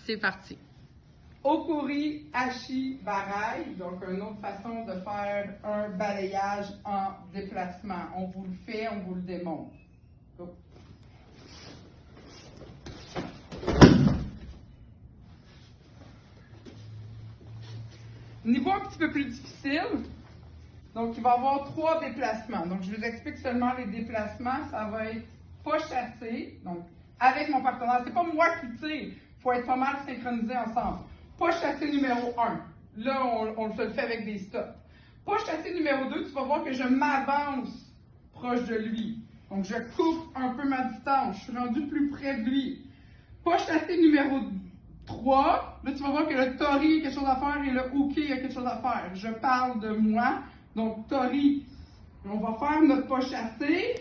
c'est parti. Okuri Ashi Barai, donc une autre façon de faire un balayage en déplacement. On vous le fait, on vous le démontre. Go. Niveau un petit peu plus difficile, donc il va y avoir 3 déplacements. Donc je vous explique seulement les déplacements. Ça va être pas chassé, donc avec mon partenaire. C'est pas moi qui tire, il faut être pas mal synchronisé ensemble. Pas chassé numéro 1. Là, on se le fait avec des stops. Pas chassé numéro 2, tu vas voir que je m'avance proche de lui. Donc, je coupe un peu ma distance. Je suis rendu plus près de lui. Pas chassé numéro 3. Là, tu vas voir que le tori a quelque chose à faire et le uke a quelque chose à faire. Je parle de moi. Donc, tori, on va faire notre pas chassé.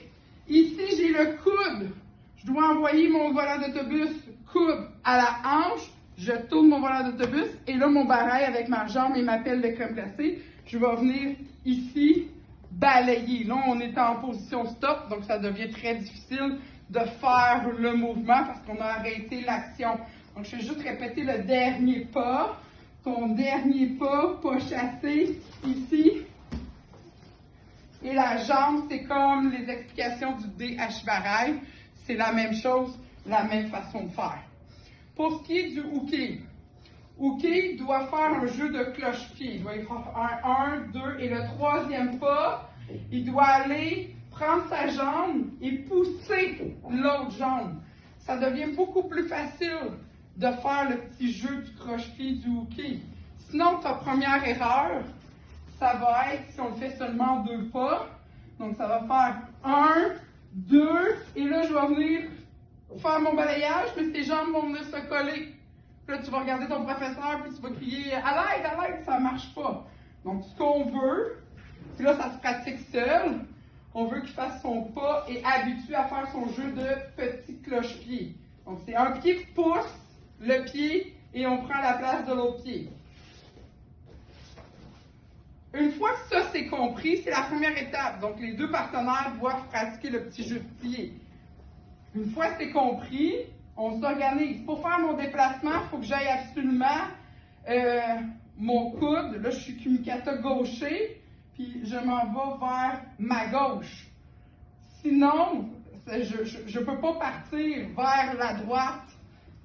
Ici, j'ai le coude. Je dois envoyer mon volant d'autobus coude à la hanche. Je tourne mon volant d'autobus et là, mon barail avec ma jambe et ma pelle de crème glacée, je vais venir ici balayer. Là, on est en position stop, donc ça devient très difficile de faire le mouvement parce qu'on a arrêté l'action. Donc, je vais juste répéter le dernier pas. Ton dernier pas chassé ici. Et la jambe, c'est comme les explications du DH Barail. C'est la même chose, la même façon de faire. Pour ce qui est du uke, uke doit faire un jeu de cloche-pied. Il doit y faire un 1, 2 et le 3e pas, il doit aller prendre sa jambe et pousser l'autre jambe. Ça devient beaucoup plus facile de faire le petit jeu du cloche-pied du uke. Sinon, ta première erreur, ça va être si on le fait seulement 2 pas. Donc, ça va faire 1, 2 et là, je vais venir faire mon balayage, mais tes jambes vont venir se coller. Puis là, tu vas regarder ton professeur, puis tu vas crier « à l'aide, ça marche pas ». Donc, ce qu'on veut, puis là, ça se pratique seul, on veut qu'il fasse son pas et habitue à faire son jeu de petit cloche-pied. Donc, c'est un pied qui pousse le pied et on prend la place de l'autre pied. Une fois que ça c'est compris, c'est la première étape. Donc, les 2 partenaires doivent pratiquer le petit jeu de pied. Une fois que c'est compris, on s'organise. Pour faire mon déplacement, il faut que j'aille absolument mon coude. Là, je suis kumikata gaucher, puis je m'en vais vers ma gauche. Sinon, je ne peux pas partir vers la droite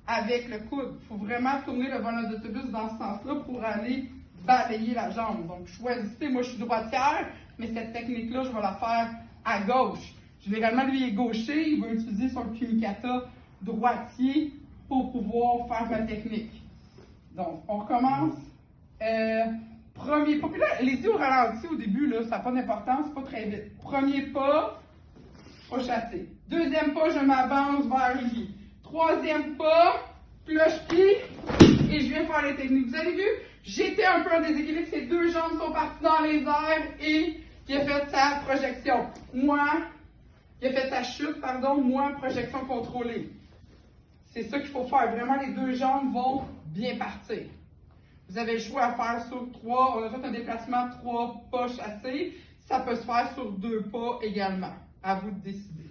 avec le coude. Il faut vraiment tourner le volant d'autobus dans ce sens-là pour aller balayer la jambe. Donc, choisissez. Moi, je suis droitière, mais cette technique-là, je vais la faire à gauche. Généralement, lui est gaucher, il va utiliser son kumikata droitier pour pouvoir faire ma technique. Donc, on recommence. Premier pas. Puis là, les yeux au ralenti au début, là, ça n'a pas d'importance, c'est pas très vite. Premier pas chassé. 2e pas, je m'avance vers lui. 3e pas, cloche-pied, et je viens faire les techniques. Vous avez vu, j'étais un peu en déséquilibre, ces 2 jambes sont parties dans les airs et qui a fait sa projection. Il a fait sa chute, moi, projection contrôlée. C'est ça qu'il faut faire. Vraiment, les 2 jambes vont bien partir. Vous avez le choix à faire sur 3. On a fait un déplacement 3 pas chassés. Ça peut se faire sur 2 pas également. À vous de décider.